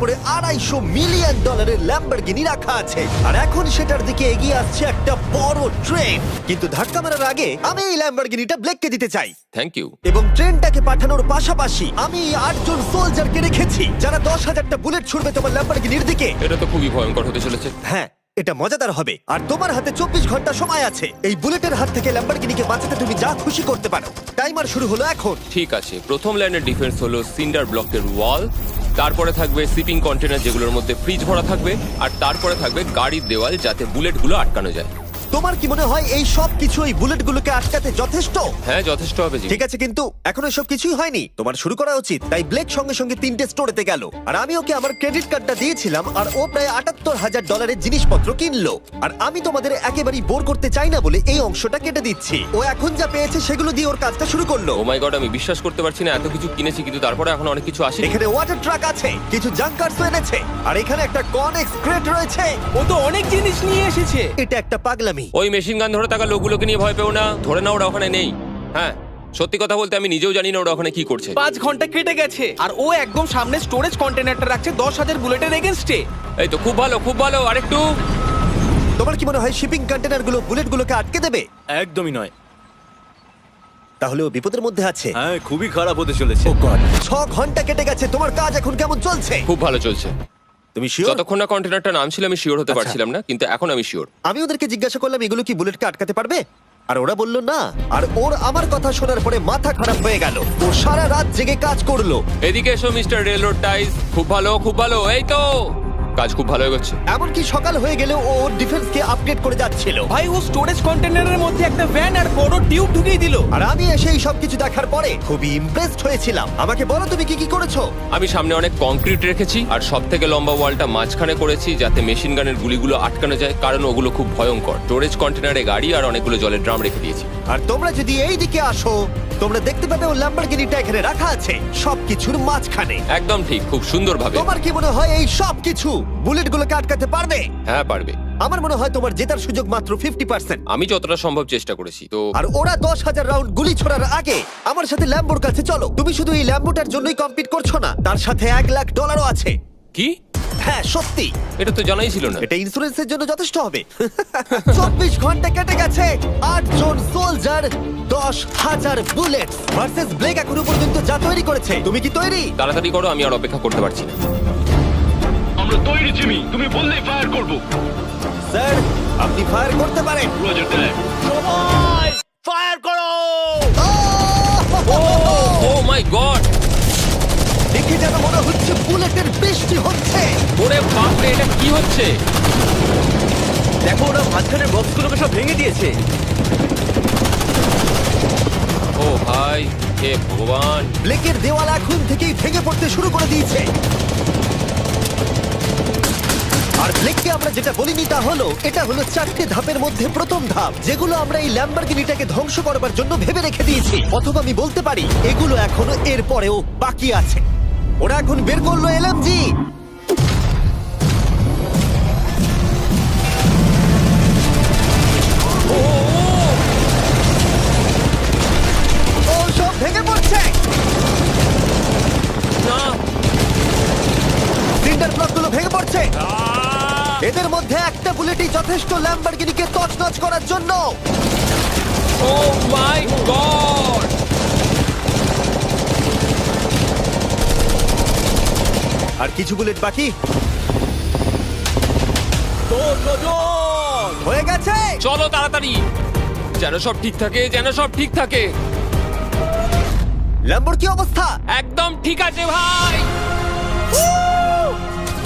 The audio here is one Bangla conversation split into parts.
উপরে $250 মিলিয়ন ল্যাম্বরগিনি রাখা আছে আর এখন সেটার দিকে এগিয়ে আসছে একটা বড় ট্রেন। কিন্তু ধাক্কা মারার আগে আমি এই ল্যাম্বরগিনিটা ব্লেককে দিতে চাই। Thank you. এবং ট্রেনটাকে পাঠানোর পাশাপাশি আমি 8 জন সোলজারকে রেখেছি যারা 10,000টা বুলেট ছুড়বে তোমার ল্যাম্বরগিনির দিকে। এটা তো খুবই ভয়ঙ্কর হতে চলেছে। হ্যাঁ, এটা মজাদার হবে। আর তোমার হাতে 24 ঘন্টা সময় আছে এই বুলেটের হাত থেকে ল্যাম্বরগিনিকে বাঁচাতে। তুমি যা খুশি করতে পারো। টাইমার শুরু হলো এখন। ঠিক আছে, প্রথম লাইনের ডিফেন্স হলো সিন্ডার ব্লকের ওয়াল, তারপরে থাকবে শিপিং কন্টেনার যেগুলোর মধ্যে ফ্রিজ ভরা থাকবে, আর তারপরে থাকবে গাড়ির দেওয়াল যাতে বুলেটগুলো আটকানো যায়। তোমার কি মনে হয় এই সব কিছু এই বুলেটগুলোকে আটকাতে যথেষ্ট? হ্যাঁ, যথেষ্ট হবে জি। ঠিক আছে, কিন্তু এখন এসব কিছুই হয়নি। তোমার শুরু করা উচিত। তাই ব্লেক সঙ্গে সঙ্গে 3টে স্টোরেতে গেল আর আমি ওকে আমার ক্রেডিট কার্ডটা দিয়েছিলাম আর ও প্রায় $78,000 জিনিসপত্র কিনলো। আর আমি তোমাদের একেবারেই বোর করতে চাই না বলে এই অংশটা কেটে দিচ্ছি। ও এখন যা পেয়েছে সেগুলো দিয়ে ওর কাজটা শুরু করলো। ও মাই গড, আমি বিশ্বাস করতে পারছি না এত কিছু কিনেছি কিন্তু তারপরে এখন অনেক কিছু আসে। এখানে ওয়াটার ট্রাক আছে, কিছু জাঙ্কারস এনেছে আর এখানে একটা কনেক্স ক্রেট রয়েছে। ও তো অনেক জিনিস নিয়ে এসেছে। এটা একটা পাগলামি। ওই মেশিন গান ধরে থাকা লোকগুলোকে নিয়ে ভয় পেও না, ধরে না ওরা ওখানে নেই। হ্যাঁ, সত্যি কথা বলতে আমি নিজেও জানি না ওরা ওখানে কি করছে। 5 ঘন্টা কেটে গেছে আর ও একদম সামনে স্টোরেজ কন্টেনারটা রাখছে 10,000 বুলেটের এগেইনস্টে। এই তো খুব ভালো, খুব ভালো। আরেকটু। তোমার কি মনে হয় শিপিং কন্টেনারগুলো বুলেটগুলোকে আটকে দেবে? একদমই নয়। তাহলে ও বিপদের মধ্যে আছে। হ্যাঁ, খুবই খারাপ হতে চলেছে। 6 ঘন্টা কেটে গেছে। তোমার কাজ এখন কেমন চলছে? খুব ভালো চলছে। তুমি শিওর? যতক্ষণ না কন্টেনারটা নামছিল আমি শিওর হতে আচ্ছা। পারছিলাম না, কিন্তু এখন আমি শিওর। আমি ওদেরকে জিজ্ঞাসা করলাম এগুলো কি বুলেটকে আটকাতে পারবে, আর ওরা বলল না। আর ওর আমার কথা শোনার পরে মাথা খারাপ হয়ে গেল। ও সারা রাত জেগে কাজ করলো। এদিকে এসো মিস্টার রেলরোড টাইস। খুব ভালো, খুব ভালো। এই তো কাজ খুব ভালো হয়ে গেছে। এমনকি সকাল হয়ে গেলেও ও ওর ডিফেন্সকে আপডেট করে যাচ্ছিল। ভাই ও স্টোরেজ কন্টেনারের মধ্যে একটা ভ্যান আর বড় টিউব ঢুকিয়ে দিল। আর আমি এসে এই সব কিছু দেখার পরে খুবই ইমপ্রেসড হয়েছিলাম। আমাকে বলো তুমি কি কি করেছো? আমি সামনে অনেক কংক্রিট রেখেছি আর সব থেকে লম্বা ওয়ালটা মাঝখানে করেছি যাতে মেশিন গানের গুলিগুলো আটকানো যায়, কারণ ওগুলো খুব ভয়ঙ্কর। স্টোরেজ কন্টেনারে গাড়ি আর অনেকগুলো জলের ড্রাম রেখে দিয়েছি। আর তোমরা যদি এই দিকে আসো তোমরা দেখতে পাবে ও ল্যাম্বরগিনিটা এখানে রাখা আছে সবকিছুর মাঝখানে। একদম ঠিক, খুব সুন্দরভাবে। তোমার কি মনে হয় এই সব কিছু বুলেটগুলোকে আটকাতে পারবে? হ্যাঁ, পারবে। আমার মনে হয় তোমার জেতার সুযোগ মাত্র 50%। আমি যতটা সম্ভব চেষ্টা করেছি। তো আর ওরা 10,000 রাউন্ড গুলি ছোড়ার আগে আমার সাথে ল্যাম্বোর কাছে চলো। তুমি শুধু এই ল্যাম্বোটার জন্যই কম্পিট করছো না, তার সাথে $1,00,000 আছে। কি? হ্যাঁ সত্যি। এটা তো জানাই ছিল না। এটা ইন্স্যুরেন্সের জন্য যথেষ্ট হবে। 24 ঘন্টা কেটে গেছে। 8 জন সোলজার, 10,000 বুলেট ভার্সেস ব্লেক এখনো পর্যন্ত যা তৈরি করেছে। তুমি কি তৈরি? তাড়াতাড়ি করো, আমি আর অপেক্ষা করতে পারছি না। আমরা তৈরি জিমি, তুমি বললেই ফায়ার করব। স্যার আপনি ফায়ার করতে পারেন। রোজার দ্যাট। সবাই ফায়ার করো! ও মাই গড, দেখে যেন মনে হচ্ছে বুলেটের বৃষ্টি হচ্ছে। ওরে বাপ রে, এটা কি হচ্ছে? দেখো, ওরা মাঝখানের বক্সগুলোকে সব ভেঙে দিয়েছে। ও ভাই, হে ভগবান। ব্লেকের দেওয়াল এখন থেকেই ভেঙে পড়তে শুরু করে দিয়েছে। আর ব্লেককে আমরা যেটা বলিনি তা হলো এটা হলো 4টে ধাপের মধ্যে প্রথম ধাপ, যেগুলো আমরা এই ল্যাম্বরগিনিটাকে ধ্বংস করবার জন্য ভেবে রেখে দিয়েছি। অথবা আমি বলতে পারি এগুলো এখনো এর পরেও বাকি আছে। ওরা এখন বের করলো এলএমজি। ও সব ভেঙে পড়ছে। না, সিন্ডার ব্লকগুলো ভেঙে পড়ছে। এদের মধ্যে একটা বুলেটই যথেষ্ট ল্যাম্বরগিনিকে তছনছ করার জন্য। ও মাই গড। আর কিছু বুলেট বাকি হয়ে গেছে। চলো তাড়াতাড়ি, যেন সব ঠিক থাকে, যেন সব ঠিক থাকে। ল্যাম্বোর কি অবস্থা? একদম ঠিক আছে ভাই।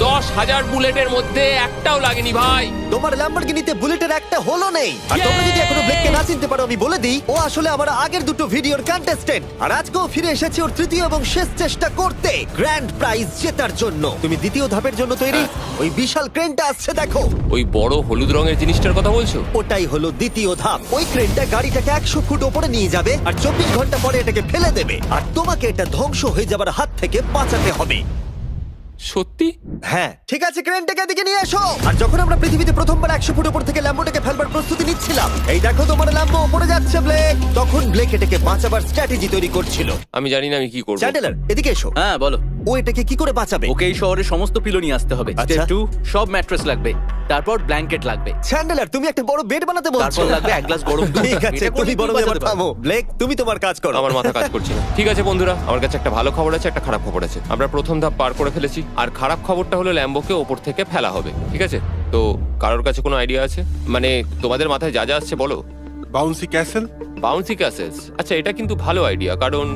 10,000 বুলেটের মধ্যে একটাও লাগেনি ভাই। তোমার ল্যাম্বরগিনিতে বুলেটের একটা হলো নেই। আর তোমরা যদি এখনো ব্লেককে না চিনতে পারো আমি বলে দিই, ও আসলে আমার আগের দুটো ভিডিওর কন্টেস্টেন্ট। আর আজকেও ফিরে এসেছে ওর তৃতীয় এবং শেষ চেষ্টা করতে গ্র্যান্ড প্রাইজ জেতার জন্য। তুমি দ্বিতীয় ধাপের জন্য তৈরি? ওই বিশাল ক্রেনটা আসছে দেখো। ওই বড় হলুদ রঙের জিনিসটার কথা বলছো? ওটাই হলো দ্বিতীয় ধাপ। ওই ক্রেনটা গাড়িটাকে 100 ফুট ওপরে নিয়ে যাবে আর 24 ঘন্টা পরে এটাকে ফেলে দেবে। আর তোমাকে এটা ধ্বংস হয়ে যাবার হাত থেকে বাঁচাতে হবে। সত্যি? হ্যাঁ ঠিক আছে, ক্রেনটাকে এদিকে নিয়ে এসো। আর যখন আমরা পৃথিবীতে প্রথমবার 100 ফুট উপর থেকে ল্যাম্বোটাকে ফেলবার প্রস্তুতি নিচ্ছিলাম, এই দেখো তোমার ল্যাম্বো উপরে যাচ্ছে ব্লেক, তখন ব্লেক এটাকে বাঁচাবার স্ট্র্যাটেজি তৈরি করছিল। আমি জানি না আমি কি করবো। চ্যান্ডেলার এদিকে এসো। হ্যাঁ বলো। ও এটাকে কি করে বাঁচাবে? ওকে এই শহরে সমস্ত পিলো নিয়ে আসতে হবে। আচ্ছা। স্টেপ 2 সব ম্যাট্রেস লাগবে, তারপর ব্ল্যাঙ্কেট লাগবে, চ্যান্ডেলার তুমি একটা বড় বেড বানাতে বলছো? তারপর লাগবে এক গ্লাস গরম দুধ। ঠিক আছে, এটা করে তুমি বড় তুই এবার বাঁচাতে পারবি। থামো। ব্লেক তুমি তোমার কাজ করো। আমার মাথা কাজ করছে না। ঠিক আছে বন্ধুরা, আমার কাছে একটা ভালো খবর আছে, একটা খারাপ খবর আছে। আমরা প্রথম ধাপ পার করে ফেলেছি, আর খারাপ খবরটা হলো ল্যাম্বোকে ওপর থেকে ফেলা হবে। ঠিক আছে, তো কারোর কাছে কোনো আইডিয়া আছে? মানে তোমাদের মাথায় যা যা আসছে বলো। Bouncy castle. বাউন্সি ক্যাসেলস, আচ্ছা এটা কিন্তু ভালো আইডিয়া, কারণ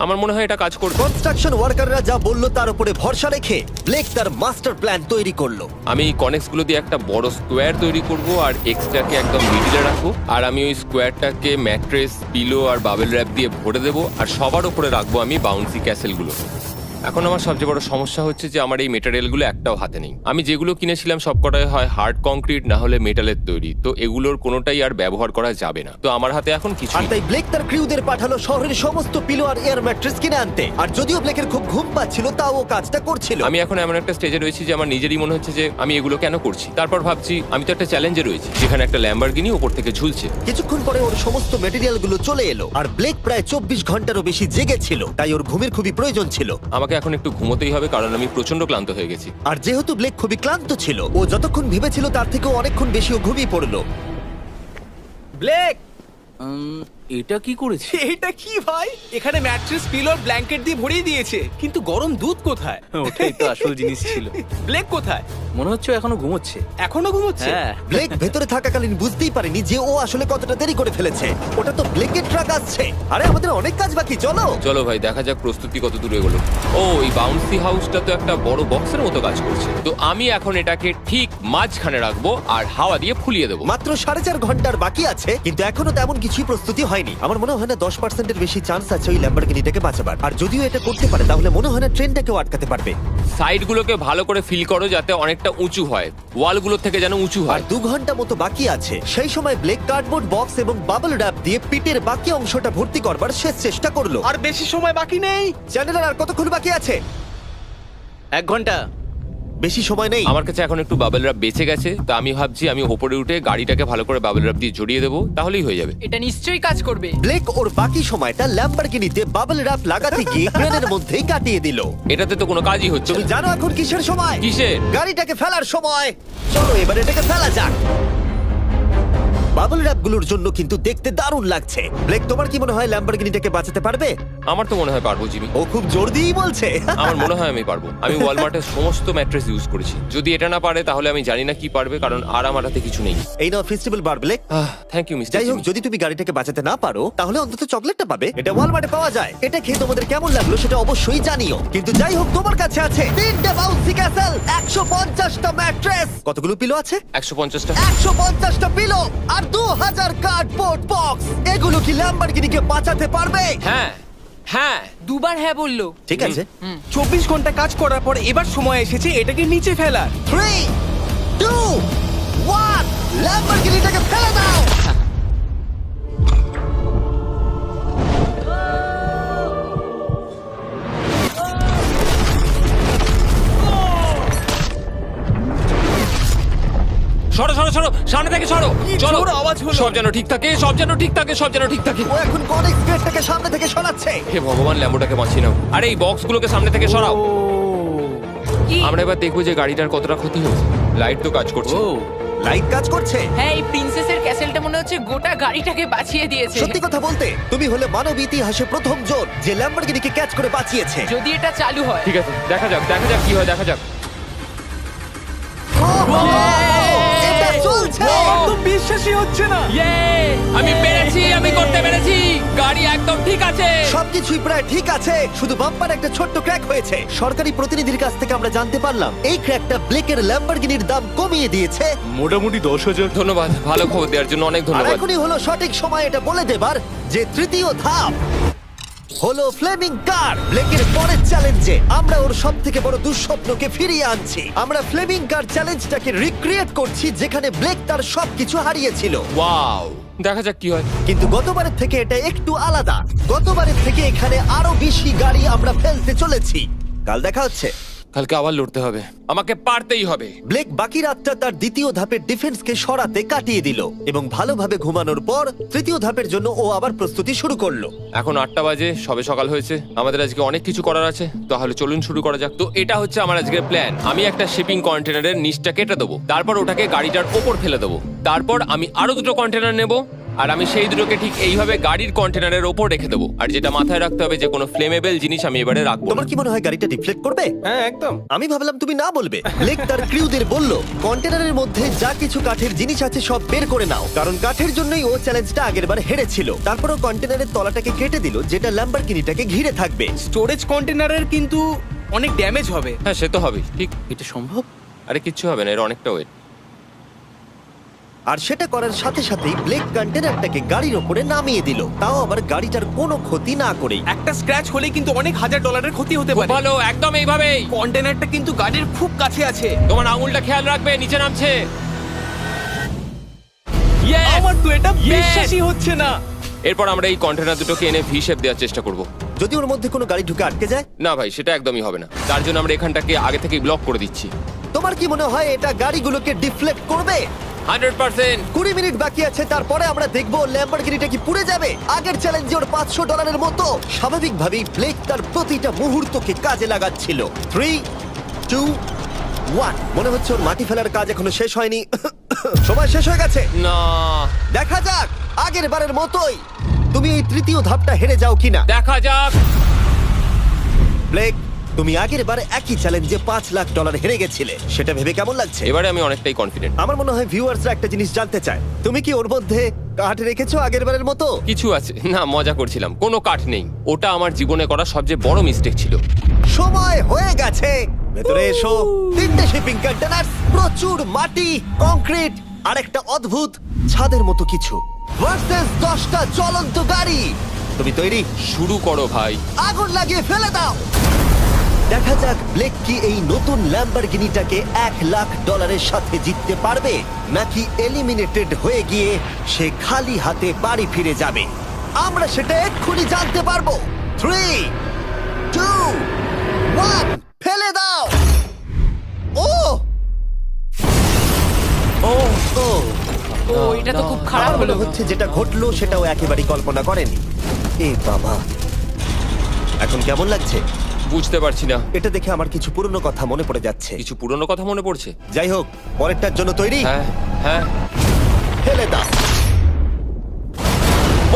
আমার মনে হয় এটা কাজ করবে। কনস্ট্রাকশন ওয়ার্কাররা যা বললো তার উপরে ভরসা রেখে ব্লেক তার মাস্টার প্ল্যান তৈরি করলো। আমি কনেক্স গুলো দিয়ে একটা বড় স্কোয়ার তৈরি করব, আর এক্সট্রাকে একদম মিডিলে রাখবো, আর আমি ওই স্কোয়ারটাকে ম্যাট্রেস, পিলো আর বাবেল র্যাপ দিয়ে ভরে দেবো, আর সবার উপরে রাখবো আমি বাউন্সি ক্যাসেলগুলো। এখন আমার সবচেয়ে বড় সমস্যা হচ্ছে যে আমার এই মেটেরিয়ালগুলো একটাও হাতে নেই। আমি যেগুলো কিনেছিলাম সবকটাই হয় হার্ড কংক্রিট না হলে মেটালের তৈরি, তো এগুলোর কোনোটাই আর ব্যবহার করা যাবে না। তো আমার হাতে এখন কিছু আর তাই ব্লেক তার ক্রিউদের পাঠালো শহরের সমস্ত পিলো আর এয়ার ম্যাট্রেস কিনে আনতে। আর যদিও ব্লেকের খুব ঘুম পাচ্ছিল, তাও ও কাজটা করছিল। আমি এখন এমন একটা স্টেজে রয়েছি যে আমার নিজেরই মনে হচ্ছে যে আমি এগুলো কেন করছি। তারপর ভাবছি আমি তো একটা চ্যালেঞ্জে রয়েছি, যেখানে একটা ল্যাম্বরগিনি উপর থেকে ঝুলছে। কিছুক্ষণ পরে ওর সমস্ত মেটেরিয়াল গুলো চলে এলো, আর ব্লেক প্রায় 24 ঘন্টারও বেশি জেগে ছিল, তাই ওর ঘুমের খুবই প্রয়োজন ছিল। আমাকে এখন একটু ঘুমোতেই হবে, কারণ আমি প্রচন্ড ক্লান্ত হয়ে গেছি। আর যেহেতু ব্লেক খুবই ক্লান্ত ছিল, ও যতক্ষণ ভেবেছিল তার থেকেও অনেকক্ষণ বেশি ও ঘুমিয়ে পড়লো। ব্লেক, এটা কি করেছে? এটা কি ভাই? এখানে ম্যাট্রেস, পিলো, ব্ল্যাঙ্কেট দিয়ে ভরিয়ে দিয়েছে, কিন্তু গরম দুধ কোথায়? ওটাই তো আসল জিনিস ছিল। ব্লেক কোথায়? মনে হচ্ছে ও এখনো ঘুমোচ্ছে। এখনো ঘুমোচ্ছে? হ্যাঁ। ব্লেক ভেতরে থাকাকালীন বুঝতেই পারেনি যে ও আসলে কতটা দেরি করে ফেলেছে। ওটা তো ব্লেকের ট্রাক আসছে। আরে আমাদের অনেক কাজ বাকি, চলো। চলো ভাই, দেখা যাক প্রস্তুতি কত দূরে এগোলো। ও, এই বাউন্সি হাউসটা তো একটা বড় বক্সের মতো কাজ করছে। তো আমি এখন এটাকে ঠিক মাঝখানে রাখবো আর হাওয়া দিয়ে ফুলিয়ে দেবো। মাত্র 4.5 ঘন্টার বাকি আছে, কিন্তু এখনো তেমন কিছুই প্রস্তুতি হয়নি। আমার মনে হয় না 10%-এর বেশি চান্স আছে ওই ল্যাম্বরগিনিটাকে বাঁচাবার। আর যদিও এটা করতে পারে, তাহলে মনে হয় না ট্রেনটাকেও আটকাতে পারবে। সাইডগুলোকে ভালো করে ফিল করো যাতে অনেকটা উঁচু হয়, ওয়ালগুলোর থেকে যেন উঁচু আর হয়। 2 ঘন্টা মতো বাকি আছে। সেই সময় ব্লেক কার্ডবোর্ড বক্স এবং বাবল র্যাপ দিয়ে পিটের বাকি অংশটা ভর্তি করবার শেষ চেষ্টা করলো। আর বেশি সময় বাকি নেই। চ্যানেলের আর কতক্ষণ বাকি আছে? 1 ঘন্টা। বেশি সময় নেই। আমার কাছে এখন একটু বাবেল রাব বেঁচে গেছে, তো আমি ভাবছি আমি ওপরে উঠে গাড়িটাকে ভালো করে বাবেল রাব দিয়ে জড়িয়ে দেবো, তাহলেই হয়ে যাবে। এটা নিশ্চয়ই কাজ করবে। ব্লেক ওর বাকি সময়টা ল্যাম্বরগিনিতে বাবল র্যাপ লাগাতে গিয়ে ক্রেনের মধ্যেই কাটিয়ে দিল। এটাতে তো কোনো কাজই হচ্ছে তুমি না। জানো এখন কিসের সময়? কিসের? গাড়িটাকে ফেলার সময়। চলো এবার এটাকে ফেলা যাক। বাবল র্যাপগুলোর জন্য কিন্তু দেখতে দারুণ লাগছে। ব্লেক, তোমার কি মনে হয় ল্যাম্বরগিনিটাকে বাঁচাতে পারবে? আমার তো মনে হয় পারবো জিমি। ও খুব জোর দিয়েই বলছে। আমার মনে হয় আমি পারবো। আমি ওয়ালমার্টের সমস্ত ম্যাট্রেস ইউজ করেছি। যদি এটা না পারে তাহলে আমি জানি না কি পারবে, কারণ আর আমার হাতে কিছু নেই। এই নাও ফেস্টিভ্যাল বার ব্লেক। থ্যাংক ইউ মিস্টার যাই হোক, যদি তুমি গাড়িটাকে বাঁচাতে না পারো তাহলে অন্তত চকলেটটা পাবে। এটা ওয়ালমার্টে পাওয়া যায়। এটা খেয়ে তোমাদের কেমন লাগলো সেটা অবশ্যই জানিও। কিন্তু যাই হোক, তোমার কাছে আছে 3টে বাউন্সি ক্যাসেল, 150টা ম্যাট্রেস, কতগুলো পিলো আছে? 150টা। 150টা পিলো আর 2000 কার্ডবোর্ড বক্স। এগুলো কি ল্যাম্বরগিনিকে বাঁচাতে পারবে? হ্যাঁ হ্যাঁ। দুবার হ্যাঁ বললো। ঠিক আছে। 24 ঘন্টা কাজ করার পর এবার সময় এসেছে এটাকে নিচে ফেলার। 3, 2, 1, ল্যাম্বরগিনিটাকে ফেলে দাও। সরো সরো সরো, সামনে থেকে সরো। চলো, জোর আওয়াজ হলো। সব যেন ঠিক থাকে, সব যেন ঠিক থাকে, সব যেন ঠিক থাকে। ও এখন কনেক্স গেটটাকে সামনে থেকে সরাচ্ছে। হে ভগবান, ল্যাম্বোটাকে বাঁচিয়ে নাও। আরে এই বক্সগুলোকে সামনে থেকে সরাও। কি? আমরা এবার দেখবো যে গাড়িটার কতটা ক্ষতি হয়েছে। লাইট তো কাজ করছে। ও লাইট কাজ করছে। হ্যাঁ, এই প্রিন্সেসের ক্যাসেলটা মনে হচ্ছে গোটা গাড়িটাকে বাঁচিয়ে দিয়েছে। সত্যি কথা বলতে, তুমি হলে মানব ইতিহাসে প্রথম জন যে ল্যাম্বরগিনিকে ক্যাচ করে বাঁচিয়েছে। যদি এটা চালু হয়। ঠিক আছে, দেখা যাক কি হয়, দেখা যাক। এটা চলছে। একদম বিশ্বাসই হচ্ছে না। আমি পেরেছি, আমি করতে পেরেছি। গাড়ি একদম ঠিক আছে। সবকিছুই প্রায় ঠিক আছে, শুধু বাম্পার একটা ছোট্ট ক্র্যাক হয়েছে। সরকারি প্রতিনিধির কাছ থেকে আমরা জানতে পারলাম এই ক্র্যাকটা ব্লেকের ল্যাম্বরগিনির দাম কমিয়ে দিয়েছে। মোটামুটি 10,000। ধন্যবাদ, ভালো খবর দেওয়ার জন্য অনেক আর ধন্যবাদ। এখনই হলো সঠিক সময় এটা বলে দেবার যে তৃতীয় ধাপ হলো ফ্লেমিং কার। ব্লেকের পরের চ্যালেঞ্জে আমরা ওর সব থেকে বড় দুঃস্বপ্নকে ফিরিয়ে আনছি। আমরা ফ্লেমিং কার চ্যালেঞ্জটাকে রিক্রিয়েট করছি, যেখানে ব্লেক তার সবকিছু হারিয়েছিল। ওয়াও, দেখা যাক কি হয়। কিন্তু গতবারের থেকে এটা একটু আলাদা। গতবারের থেকে এখানে আরো বেশি গাড়ি আমরা ফেলতে চলেছি। কাল দেখা হচ্ছে। কালকে আবার লড়তে হবে, আমাকে পারতেই হবে। ব্লেক বাকি রাতটা তার দ্বিতীয় ধাপের ডিফেন্সকে সরাতে কাটিয়ে দিল এবং ভালোভাবে ঘুমানোর পর তৃতীয় ধাপের জন্য ও আবার প্রস্তুতি শুরু করলো। এখন 8টা বাজে, সবে সকাল হয়েছে, আমাদের আজকে অনেক কিছু করার আছে, তাহলে চলুন শুরু করা যাক। তো এটা হচ্ছে আমার আজকের প্ল্যান। আমি একটা শিপিং কন্টেনারের নিচটা কেটে দেবো, তারপর ওটাকে গাড়িটার ওপর ফেলে দেবো, তারপর আমি আরো 2টো কন্টেনার নেব, আর আমি সেই দুটোকে ঠিক এইভাবে গাড়ির কন্টেনারের ওপর রেখে দেবো। আর যেটা মাথায় রাখতে হবে যে কোনো ফ্লেমেবল জিনিস আমি এবারে রাখবো না। তোমার কি মনে হয় গাড়িটা ডিফ্লেক্ট করবে? হ্যাঁ একদম। আমি ভাবলাম তুমি না বলবে। ব্লেক তার ক্রিউদের বলল কন্টেনারের মধ্যে যা কিছু কাঠের জিনিস আছে সব বের করে নাও, কারণ কাঠের জন্যই ও চ্যালেঞ্জটা আগেরবার হেরেছিল। তারপরও কন্টেনারের তলাটাকে কেটে দিল, যেটা ল্যাম্বরগিনিটাকে ঘিরে থাকবে। স্টোরেজ কন্টেনারের কিন্তু অনেক ড্যামেজ হবে। হ্যাঁ সে তো হবেই, ঠিক। এটা সম্ভব? আরে কিচ্ছু হবে না, এর অনেকটা ওয়েট। আর সেটা করার সাথে সাথেই ব্লেক কন্টেনারটাকে গাড়ির ওপরে নামিয়ে দিল, তাও আবার গাড়িটার কোনো ক্ষতি না করেই। একটা স্ক্র্যাচ হলেই কিন্তু অনেক $1000 ক্ষতি হতে খুব পারে। ভালো, একদম এইভাবেই। কন্টেনারটা কিন্তু গাড়ির খুব কাছে আছে। তোমার আঙুলটা খেয়াল রাখবে, নিচে নামছে। Yes! আমার তো এটা Yes! বিশ্বাসই হচ্ছে না। এরপর আমরা এই কন্টেনার দুটোকে এনে ভি শেপ দেওয়ার চেষ্টা করব। যদি ওর মধ্যে কোনো গাড়ি ঢুকে আটকে যায়? না ভাই, সেটা একদমই হবে না। তার জন্য আমরা এখানটাকে আগে থেকেই ব্লক করে দিচ্ছি। তোমার কি মনে হয় এটা গাড়িগুলোকে ডিফ্লেক্ট করবে? 100%। 20 মিনিট বাকি আছে, তারপরে আমরা দেখবো ল্যাম্বরগিনিটা কি পুড়ে যাবে। আগের চ্যালেঞ্জে ওর $500 মতো। স্বাভাবিকভাবেই ব্লেক তার প্রতিটা মুহূর্তকে কাজে লাগাচ্ছিল। 3, 2, 1। মনে হচ্ছে ওর মাটি ফেলার কাজ এখনো শেষ হয়নি। সময় শেষ হয়ে গেছে। না, দেখা যাক আগের বারের মতোই তুমি এই তৃতীয় ধাপটা হেরে যাও কিনা। দেখা যাক। ব্লেক, তুমি আগের বার একই চ্যালেঞ্জে $5 লাখ হেরে গেছিলে, সেটা ভেবে কেমন লাগছে? এবারে আমি অনেকটাই কনফিডেন্ট। আমার মনে হয় ভিউয়ার্সরা একটা জিনিস জানতে চায়, তুমি কি ওর মধ্যে কাঠ রেখেছো আগের বারের মতো? কিছু আছে না, মজা করছিলাম। কোনো কাঠ নেই। ওটা আমার জীবনে করা সবচেয়ে বড় মিস্টেক ছিল। সময় হয়ে গেছে, ভেতরে এসো। 3টে শিপিং কন্টেনার, প্রচুর মাটি, কংক্রিট আর একটা অদ্ভুত ছাদের মতো কিছু ভার্সেস 10টা চলন্ত গাড়ি। তুমি তৈরি? শুরু করো ভাই। আগুন লাগিয়ে ফেলে দাও। দেখা যাক ব্লেক কি এই নতুন ল্যাম্বরগিনিটাকে $1 লাখ সাথে জিততে পারবে, নাকি এলিমিনেটেড হয়ে গিয়ে সে খালি হাতে বাড়ি ফিরে যাবে। আমরা সেটা এক্ষুনি জানতে পারবো। 3, 2, 1, ফেলে দাও। ও ও ও ও এটা তো খুব খারাপ আমার মনে হলো। হচ্ছে যেটা ঘটলো সেটাও একেবারেই কল্পনা করেনি। এ বাবা, এখন কেমন লাগছে? বুঝতে পারছি না। এটা দেখে আমার কিছু পুরনো কথা মনে পড়ে যাচ্ছে। কিছু পুরনো কথা মনে পড়ছে। যাই হোক, পরেরটার জন্য তৈরি? হ্যাঁ হ্যাঁ। ফেলে দাও।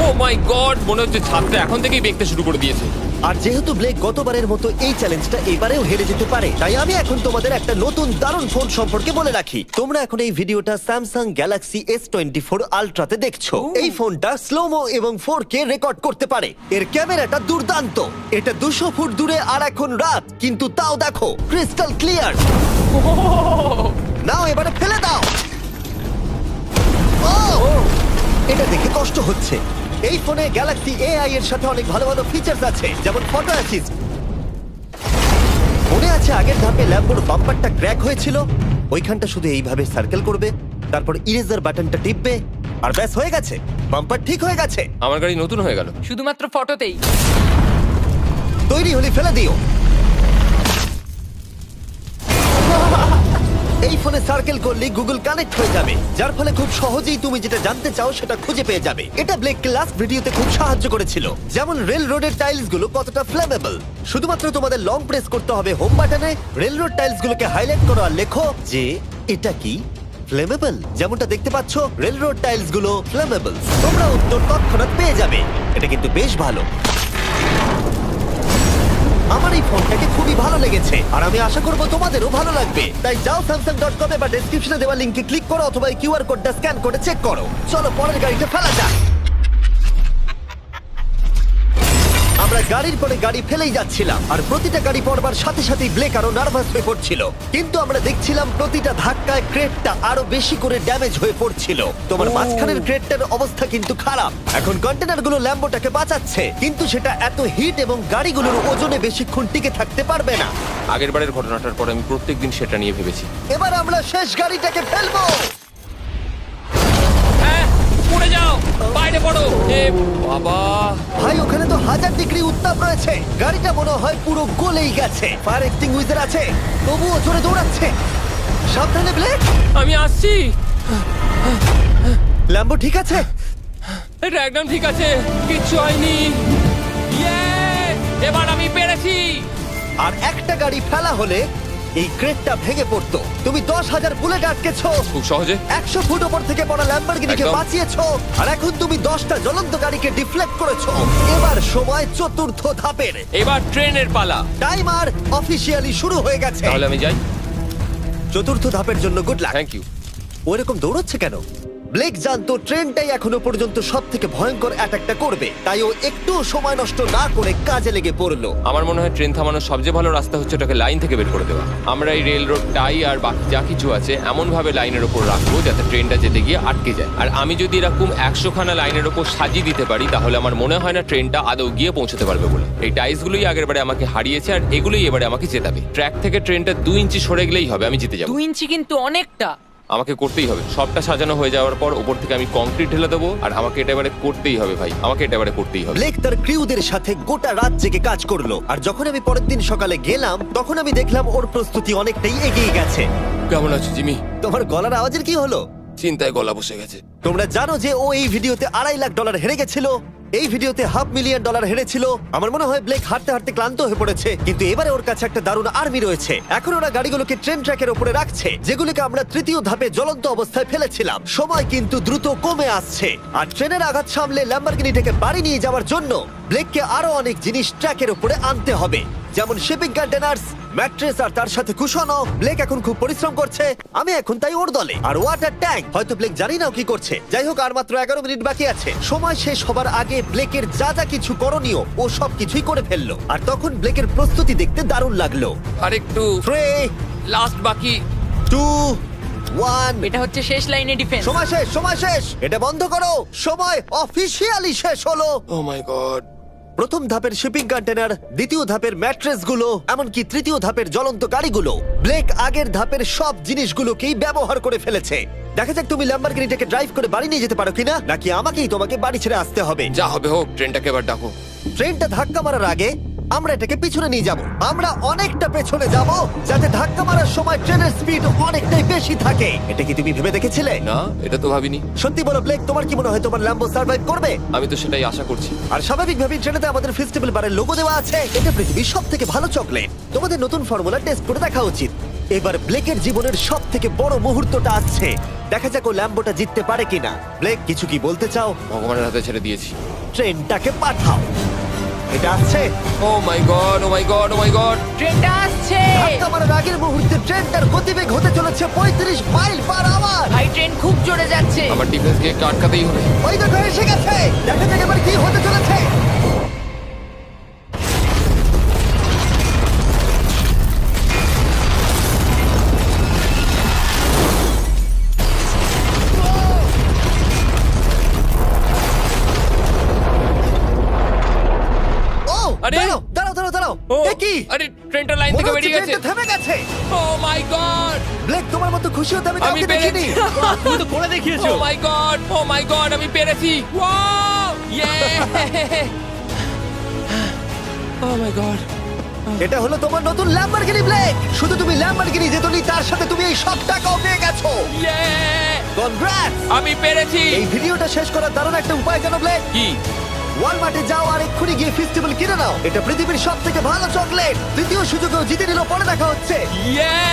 ও মাই গড, মনে হচ্ছে ছাদটা এখন থেকেই দেখতে শুরু করে দিয়েছে। আর যেহেতু ব্লেক গতবারের মতো এই চ্যালেঞ্জটা এবারেও হেরে যেতে পারে, তাই আমি এখন তোমাদের একটা নতুন দারুণ ফোন সম্পর্কে বলে রাখি। তোমরা এখন এই ভিডিওটা স্যামসাং গ্যালাক্সি S24 আলট্রাতে দেখছো। এই ফোনটা স্লোমো এবং 4K রেকর্ড করতে পারে। এর ক্যামেরাটা দুর্দান্ত। এটা 200 ফুট দূরে আর এখন রাত, কিন্তু তাও দেখো ক্রিস্টাল ক্লিয়ার। নাও এবারে ফেলে দাও। ও, এটা দেখে কষ্ট হচ্ছে। এই ফোনে গ্যালাক্সি AI এর সাথে অনেক ভালো ভালো ফিচার্স আছে, যেমন ফটো অ্যাসিস্ট। মনে আছে আগের ধাপে ল্যাম্বোর বাম্পারটা ক্র্যাক হয়েছিল? ওইখানটা শুধু এইভাবে সার্কেল করবে, তারপর ইরেজার বাটনটা টিপবে, আর ব্যাস হয়ে গেছে, বাম্পার ঠিক হয়ে গেছে। আমার গাড়ি নতুন হয়ে গেল। শুধুমাত্র ফটোতেই। তৈরি হলে ফেলে দিও। এই ফোনে সার্কেল করলে গুগল কানেক্ট হয়ে যাবে, যার ফলে খুব সহজেই তুমি যেটা জানতে চাও সেটা খুঁজে পেয়ে যাবে। এটা ব্লেক লাস্ট ভিডিওতে খুব সাহায্য করেছিল, যেমন রেল রোডের টাইলস গুলো কতটা ফ্লেমেবল। শুধুমাত্র তোমাদের লং প্রেস করতে হবে হোম বাটনে, রেল রোড টাইলস গুলোকে হাইলাইট করো আর লেখো যে এটা কি ফ্লেমেবল। যেমনটা দেখতে পাচ্ছ, রেল রোড টাইলস গুলো ফ্লেমেবল। তোমরা উত্তর তৎক্ষণাৎ পেয়ে যাবে। এটা কিন্তু বেশ ভালো। আমার এই ফোনটাকে খুবই ভালো লেগেছে, আর আমি আশা করবো তোমাদেরও ভালো লাগবে। তাই যাও samsung.com বা ডেসক্রিপশনে দেওয়া লিংকে ক্লিক করো, অথবা কিউআর কোডটা স্ক্যান করে চেক করো। চলো পরের গাড়িটা ফেলা যাক। আমরা গাড়ির পরে গাড়ি ফেলেই যাচ্ছিলাম, আর প্রতিটা গাড়ি পড়বার সাথে সাথেই ব্লেক আরো নার্ভাস হয়ে পড়ছিল। কিন্তু আমরা দেখছিলাম প্রতিটা ধাক্কায় ক্রেটটা আরো বেশি করে ড্যামেজ হয়ে পড়ছিল। তোমার মাঝখানের ক্রেটটার অবস্থা কিন্তু খারাপ। এখন কন্টেনারগুলো ল্যাম্বোটাকে বাঁচাচ্ছে, কিন্তু সেটা এত হিট এবং গাড়িগুলোর ওজনে বেশিক্ষণ টিকে থাকতে পারবে না। আগের বারের ঘটনাটার পর আমি প্রত্যেকদিন সেটা নিয়ে ভেবেছি। এবার আমরা শেষ গাড়িটাকে ফেলবো। হ্যাঁ, পড়ে যাও, বাইরে পড়ো। এ বাবা, ভাই ওখানে তো 1000 ডিগ্রি উত্তাপ রয়েছে, গাড়িটা মনে হয় পুরো গলেই গেছে। ফায়ার এক্সটিংগুইশার আছে, তবুও জোরে দৌড়াচ্ছে। সাবধানে ব্লেক। আমি আসছি। ল্যাম্বো ঠিক আছে? এটা একদম ঠিক আছে, কিচ্ছু হয়নি। Yes! এবার আমি পেরেছি। আর একটা গাড়ি ফেলা হলে এই ক্রেটটা ভেঙে পড়তো। তুমি 10,000 বুলেট আটকেছো, খুব সহজে। 100 ফুট উপর থেকে পড়া ল্যাম্বরগিনিকে একদম। বাঁচিয়েছো, আর এখন তুমি 10টা জ্বলন্ত গাড়িকে ডিফ্লেক্ট করেছো। এবার সময় চতুর্থ ধাপের। এবার ট্রেনের পালা। টাইমার অফিসিয়ালি শুরু হয়ে গেছে। তাহলে আমি যাই। চতুর্থ ধাপের জন্য গুড লাক। Thank you. ওরকম দৌড়চ্ছে কেন? ব্লেক জানতো ট্রেনটাই এখনো পর্যন্ত সব থেকে ভয়ঙ্কর অ্যাটাকটা করবে, তাই ও একটু সময় নষ্ট না করে কাজে লেগে পড়লো। আমার মনে হয় ট্রেন থামানোর সবচেয়ে ভালো রাস্তা হচ্ছে ওটাকে লাইন থেকে বের করে দেওয়া। আমরা এই রেল রোড টাই আর বাকি যা কিছু আছে এমন ভাবে লাইনের ওপর রাখবো যাতে ট্রেনটা যেতে গিয়ে আটকে যায়। আর আমি যদি এরকম 100 খানা লাইনের ওপর সাজিয়ে দিতে পারি তাহলে আমার মনে হয় না ট্রেনটা আদৌ গিয়ে পৌঁছতে পারবে বলে। এই টাইলসগুলোই আগের বারে আমাকে হারিয়েছে আর এগুলোই এবারে আমাকে জেতাবে। ট্র্যাক থেকে ট্রেনটা 2 ইঞ্চি সরে গেলেই হবে, আমি জিতে যাবো। 2 ইঞ্চি কিন্তু অনেকটা। আমাকে করতেই হবে। সবটা সাজানো হয়ে যাওয়ার পর উপর থেকে আমি কংক্রিট ঢেলে দেবো আর আমাকে এটা এবারে করতেই হবে ভাই, আমাকে এটা এবারে করতেই হবে। ব্লেক তার ক্রিউদের সাথে গোটা রাত জেগে কাজ করলো, আর যখন আমি পরের দিন সকালে গেলাম তখন আমি দেখলাম ওর প্রস্তুতি অনেকটাই এগিয়ে গেছে। কেমন আছো জিমি? তোমার গলার আওয়াজের কি হলো? চিন্তায় গলা বসে গেছে। তোমরা জানো যে ও এই ভিডিওতে $2.5 লাখ হেরে গেছিল, এই ভিডিওতে $500,000 হেরেছিল। আমার মনে হয় ব্লেক হাঁটতে হাঁটতে ক্লান্ত হয়ে পড়েছে, কিন্তু এবারে ওর কাছে একটা দারুণ আর্মি রয়েছে। এখন ওরা গাড়িগুলোকে ট্রেন ট্র্যাকের উপরে রাখছে, যেগুলোকে আমরা তৃতীয় ধাপে জ্বলন্ত অবস্থায় ফেলেছিলাম। সময় কিন্তু দ্রুত কমে আসছে, আর ট্রেনের আঘাত সামলে ল্যাম্বরগিনিটাকে বাড়ি নিয়ে যাওয়ার জন্য ব্লেককে আরো অনেক জিনিস ট্র্যাকের উপরে আনতে হবে, যেমন শিপিং কন্টেনার্স, ম্যাট্রেস আর তার সাথে কুশনও। ব্লেক এখন খুব পরিশ্রম করছে, আমি এখন তাই ওর দলে। আর ওয়াটার ট্যাঙ্ক, হয়তো ব্লেক জানি না ও কি করছে। যাই হোক, আর মাত্র 11 মিনিট বাকি আছে। সময় শেষ হবার আগে ব্লেকের যা যা কিছু করণীয় ও সব কিছুই করে ফেললো, আর তখন ব্লেকের প্রস্তুতি দেখতে দারুণ লাগলো। আর একটু 3, লাস্ট বাকি। 2, 1। এটা হচ্ছে শেষ লাইনে ডিফেন্স। সময় শেষ, সময় শেষ, এটা বন্ধ করো। সময় অফিসিয়ালি শেষ হলো। ও মাই গড। প্রথম ধাপের শিপিং কন্টেনার, দ্বিতীয় ধাপের ম্যাট্রেস গুলো, এমনকি তৃতীয় ধাপের জ্বলন্ত গাড়িগুলো, ব্লেক আগের ধাপের সব জিনিসগুলোকেই ব্যবহার করে ফেলেছে। দেখা যাক তুমি ল্যাম্বরগিনিটাকে ড্রাইভ করে বাড়ি নিয়ে যেতে পারো কিনা, নাকি আমাকেই তোমাকে বাড়ি ছেড়ে আসতে হবে। যা হবে হোক, ট্রেনটাকে এবার ডাকো। ট্রেনটা ধাক্কা মারার আগে আমরা এটাকে পিছনে নিয়ে যাব। আমরা অনেকটা পেছনে যাব, যাতে ধাক্কা মারার সময় ট্রেনের স্পিড অনেকটাই বেশি থাকে। এটা কি তুমি ভেবে দেখেছিলে? না, এটা তো ভাবিনি। সত্যি বলো ব্লেক, তোমার কি মনে হয় তোমার ল্যাম্বো সার্ভাইভ করবে? আমি তো সেটাই আশা করছি। আর স্বাভাবিকভাবেই ট্রেনেতে আমাদের ফেস্টিভ্যাল বারের লোগো দেওয়া আছে। এটা পৃথিবীর সবথেকে ভালো চকলেট। তোমাদের নতুন ফর্মুলা টেস্ট করে দেখা উচিত। এবার ব্লেকের জীবনের সবথেকে বড় মুহূর্তটা আসছে। দেখা যাক ও ল্যাম্বোটা জিততে পারে কিনা। ব্লেক, কিছু কি বলতে চাও? ভগবানের হাতে ছেড়ে দিয়েছি। ট্রেনটাকে পাঠাও। এটা আসছে। ও মাই গড, ও মাই গড, ও মাই গড। ট্রেনটা আসছে। ধাক্কা মারার আগের মুহূর্তে ট্রেনটার গতিবেগ হতে চলেছে 35 মাইল পার আওয়ার। ভাই ট্রেন খুব জোরে যাচ্ছে। আমার ডিফেন্সকে একটু আটকাতেই হবে। ওই দেখো এসে গেছে। দেখা যাক এবার কি হতে চলেছে। ও, আরে! দাঁড়াও, দাঁড়াও, দাঁড়াও, দাঁড়াও। ও এ কি? আরে, ট্রেনটা লাইন মনে থেকে হচ্ছে বেরিয়ে গেছে। ট্রেনটা থেমে গেছে। ও মাই গড। ব্লেক, তোমার মতো খুশি হতে আমি আমি কাউকে দেখিনি। পেরেছি। তুমি তো করে দেখিয়েছো। ও মাই গড, ও মাই গড, আমি পেরেছি। ওয়াও! ইয়ে! ও মাই গড। এটা হলো তোমার নতুন ল্যাম্বরগিনি ব্লেক। শুধু তুমি ল্যাম্বরগিনি জেতনি, তার সাথে তুমি এই সব টাকাও পেয়ে গেছো। ইয়ে! কনগ্রাটস! আমি পেরেছি। এই ভিডিওটা শেষ করার দারুণ একটা উপায় জানো ব্লেক? কি? ওয়ালমার্টে যাও আর এক্ষুনি গিয়ে ফেস্টিভ্যাল কিনে নাও। এটা পৃথিবীর সবথেকে ভালো চকলেট। দ্বিতীয় সুযোগেও জিতে নিল। পরে দেখা হচ্ছে। ইয়ে!